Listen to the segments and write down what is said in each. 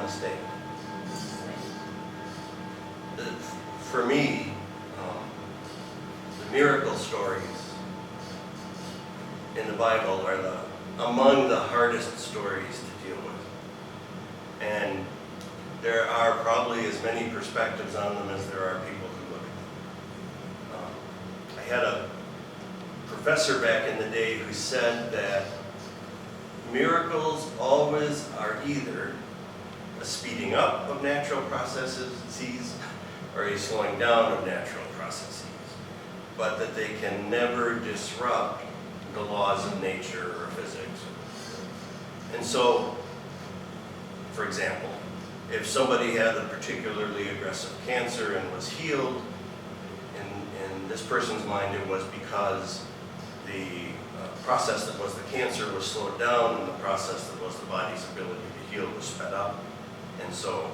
mistake. For me, the miracle stories in the Bible are among the hardest stories to deal with. And there are probably as many perspectives on them as there are people who look at them. I had a professor back in the day who said that miracles always are either a speeding up of natural processes or a slowing down of natural processes, but that they can never disrupt the laws of nature or physics. And so, for example, if somebody had a particularly aggressive cancer and was healed, in this person's mind it was because the process that was the cancer was slowed down and the process that was the body's ability to heal was sped up. And so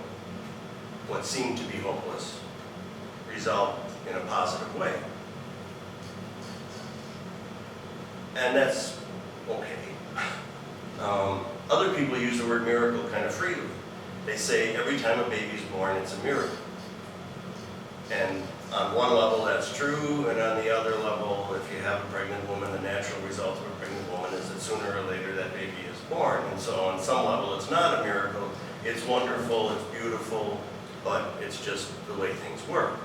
what seemed to be hopeless resolved in a positive way. And that's okay. Other people use the word miracle kind of freely. They say every time a baby's born, it's a miracle. And on one level, that's true, and on the other level, if you have a pregnant woman, the natural result of a pregnant woman is that sooner or later that baby is born. And so on some level, it's not a miracle. It's wonderful, it's beautiful, but it's just the way things work.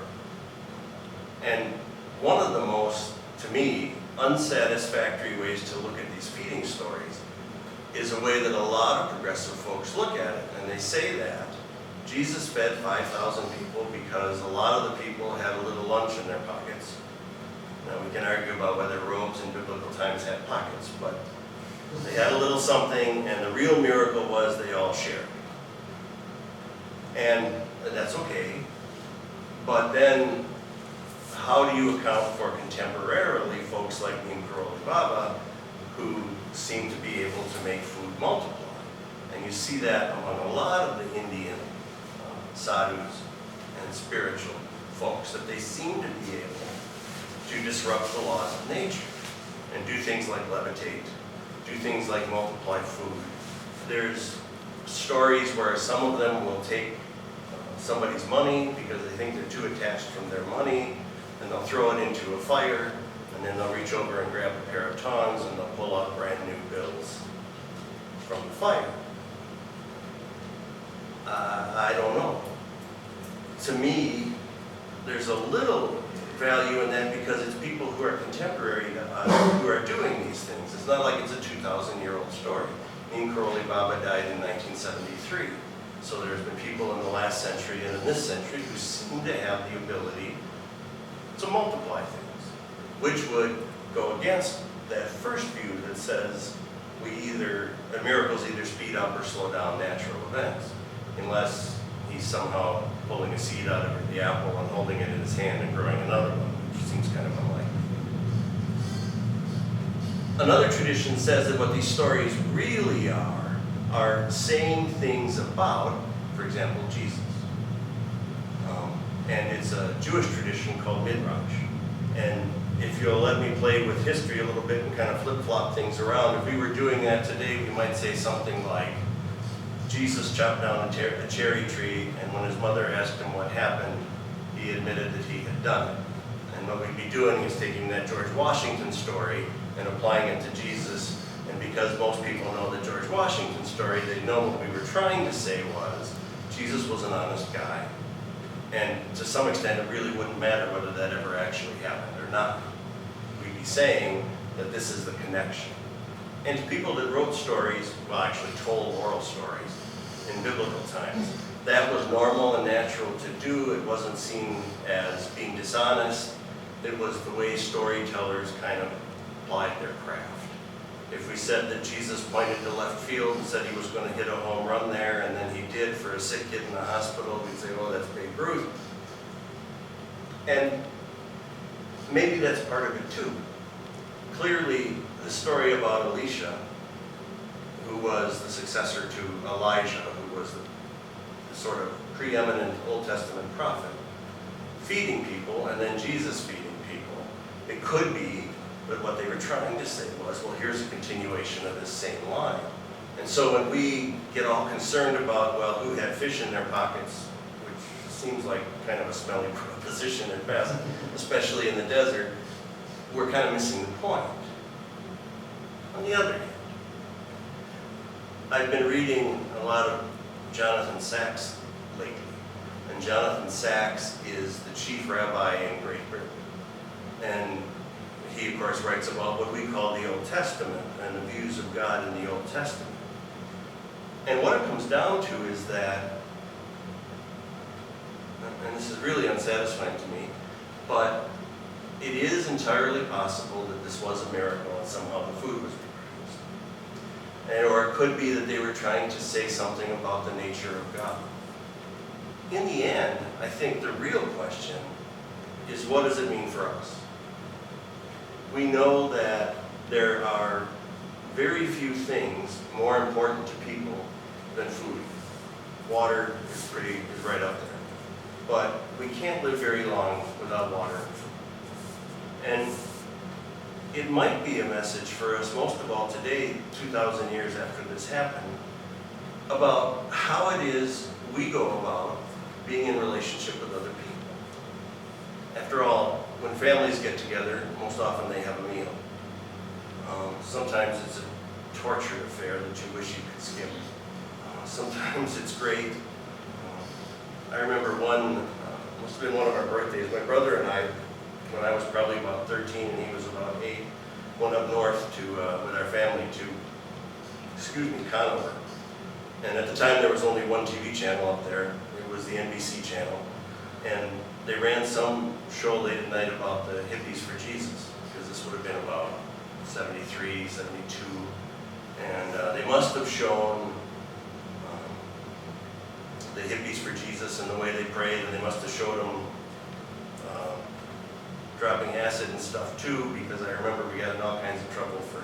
And one of the most, to me, unsatisfactory ways to look at these feeding stories is a way that a lot of progressive folks look at it. And they say that Jesus fed 5,000 people because a lot of the people had a little lunch in their pockets. Now we can argue about whether robes in biblical times had pockets, but they had a little something, and the real miracle was they all shared. And that's okay, but then how do you account for contemporarily folks like Neem Karoli Baba who seem to be able to make food multiply? And you see that among a lot of the Indian sadhus and spiritual folks, that they seem to be able to disrupt the laws of nature and do things like levitate, do things like multiply food. There's stories where some of them will take somebody's money because they think they're too attached from their money, and they'll throw it into a fire, and then they'll reach over and grab a pair of tongs and they'll pull out brand new bills from the fire. I don't know. To me, there's a little value in that because it's people who are contemporary to us who are doing these things. It's not like it's a 2,000-year-old story. Neem Karoli Baba died in 1973. So there's been people in the last century and in this century who seem to have the ability to multiply things, which would go against that first view that says miracles either speed up or slow down natural events, unless he's somehow pulling a seed out of the apple and holding it in his hand and growing another one, which seems kind of unlikely. Another tradition says that what these stories really are saying things about, for example, Jesus. And it's a Jewish tradition called Midrash. And if you'll let me play with history a little bit and kind of flip-flop things around, if we were doing that today, we might say something like, Jesus chopped down a cherry tree, and when his mother asked him what happened, he admitted that he had done it. And what we'd be doing is taking that George Washington story and applying it to Jesus. And because most people know the George Washington story, they know what we were trying to say was, Jesus was an honest guy. And to some extent, it really wouldn't matter whether that ever actually happened or not. We'd be saying that this is the connection. And to people that wrote stories, well, actually told oral stories in biblical times, that was normal and natural to do. It wasn't seen as being dishonest. It was the way storytellers kind of applied their craft. If we said that Jesus pointed to left field and said he was going to hit a home run there, and then he did for a sick kid in the hospital, we'd say, oh, that's Babe Ruth. And maybe that's part of it too. Clearly, the story about Elisha, who was the successor to Elijah, who was the sort of preeminent Old Testament prophet, feeding people, and then Jesus feeding people, it could be that what they were trying to say was, well, here's a continuation of this same line. And so when we get all concerned about, well, who had fish in their pockets, which seems like kind of a smelly proposition at best, especially in the desert, we're kind of missing the point. On the other hand, I've been reading a lot of Jonathan Sacks lately. And Jonathan Sacks is the chief rabbi in Great Britain. And he, of course, writes about what we call the Old Testament and the views of God in the Old Testament. And what it comes down to is that, and this is really unsatisfying to me, but it is entirely possible that this was a miracle and somehow the food was reproduced. And, or it could be that they were trying to say something about the nature of God. In the end, I think the real question is, what does it mean for us? We know that there are very few things more important to people than food. Water is right up there. But we can't live very long without water and food. And it might be a message for us, most of all today, 2,000 years after this happened, about how it is we go about being in relationship with other people. After all, when families get together, most often they have a meal. Sometimes it's a tortured affair that you wish you could skip. Sometimes it's great. I remember one, must have been one of our birthdays, my brother and I, when I was probably about 13 and he was about 8, went up north to, with our family to, Conover. And at the time there was only one TV channel up there. It was the NBC channel. And they ran some show late at night about the hippies for Jesus, because this would have been about 73, 72. And they must have shown the hippies for Jesus and the way they prayed, and they must have showed them dropping acid and stuff too, because I remember we got in all kinds of trouble for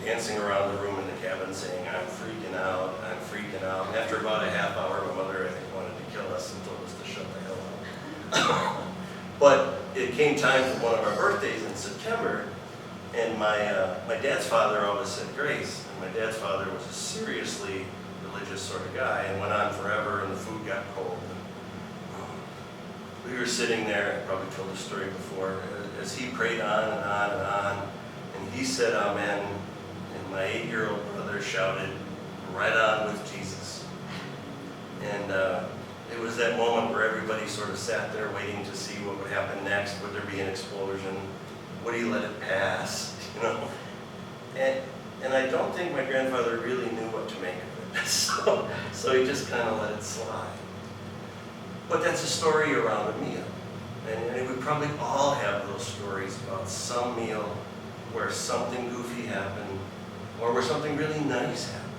dancing around the room in the cabin saying, I'm freaking out, I'm freaking out. And after about a half hour, my mother, I think, wanted to kill us and told us to shut the hell up. But it came time for one of our birthdays in September, and my dad's father always said grace. And my dad's father was a seriously religious sort of guy and went on forever, and the food got cold. We were sitting there, I probably told this story before, as he prayed on and on and on, and he said amen, and my 8-year-old brother shouted, right on with Jesus. And it was that moment where everybody sort of sat there waiting to see what would happen next. Would there be an explosion? Would he let it pass? You know? And I don't think my grandfather really knew what to make of it. So he just kind of let it slide. But that's a story around a meal. And we probably all have those stories about some meal where something goofy happened, or where something really nice happened,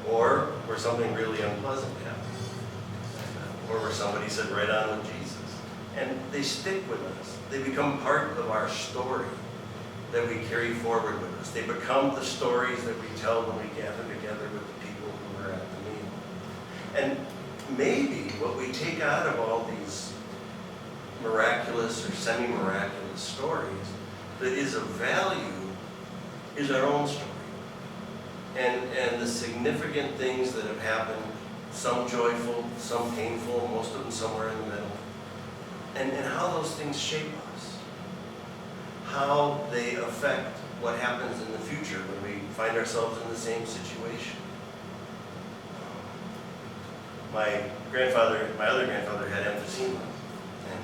or where something really unpleasant happened, or where somebody said right on with Jesus. And they stick with us. They become part of our story that we carry forward with us. They become the stories that we tell when we gather together with the people who are at the meal. And maybe what we take out of all these miraculous or semi-miraculous stories that is of value is our own story. And the significant things that have happened, some joyful, some painful, most of them somewhere in the middle. And how those things shape us. How they affect what happens in the future when we find ourselves in the same situation. My other grandfather had emphysema, and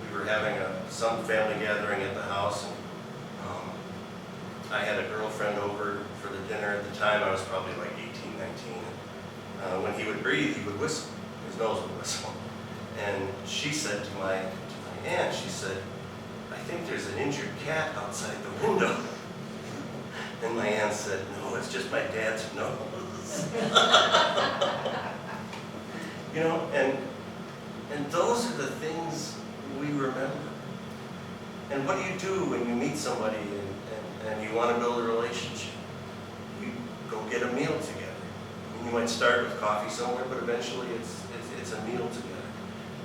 we were having some family gathering at the house, and I had a girlfriend over for the dinner. At the time, I was probably like 18, 19. And when he would breathe, he would whistle. His nose would whistle. And she said to my aunt, she said, I think there's an injured cat outside the window. And my aunt said, no, it's just my dad's nose. You know, and those are the things we remember. And what do you do when you meet somebody and you want to build a relationship? You go get a meal together. And you might start with coffee somewhere, but eventually it's a meal together.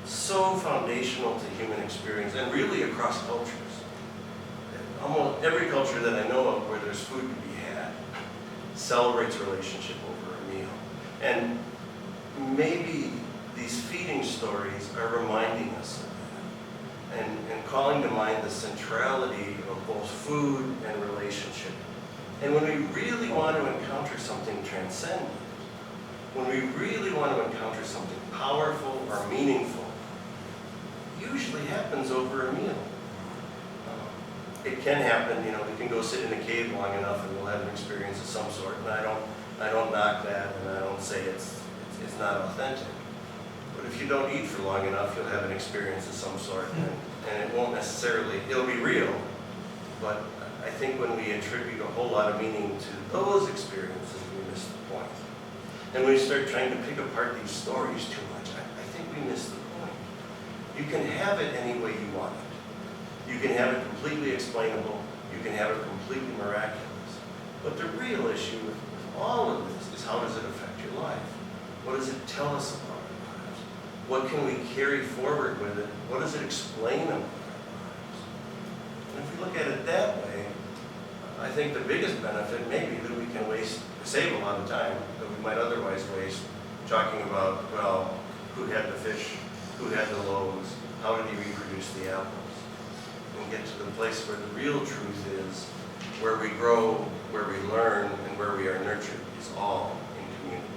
So foundational to human experience, and really across cultures. Almost every culture that I know of where there's food to be had, celebrates relationship over a meal. And maybe these feeding stories are reminding us of that, and calling to mind the centrality of both food and relationship. And when we really want to encounter something transcendent, when we really want to encounter something powerful or meaningful, it usually happens over a meal. It can happen, we can go sit in a cave long enough and we'll have an experience of some sort. And I don't knock that, and I don't say it's not authentic. But if you don't eat for long enough, you'll have an experience of some sort, and it won't necessarily, it'll be real. But I think when we attribute a whole lot of meaning to those experiences, we miss the point. And when we start trying to pick apart these stories too much, I think we miss the point. You can have it any way you want it. You can have it completely explainable. You can have it completely miraculous. But the real issue with all of this is, how does it affect your life? What does it tell us about our lives? What can we carry forward with it? What does it explain about our lives? And if we look at it that way, I think the biggest benefit may be that we can save a lot of time that we might otherwise waste talking about, well, who had the fish, who had the loaves, how did he reproduce the apples? And get to the place where the real truth is, where we grow, where we learn, and where we are nurtured is all in community.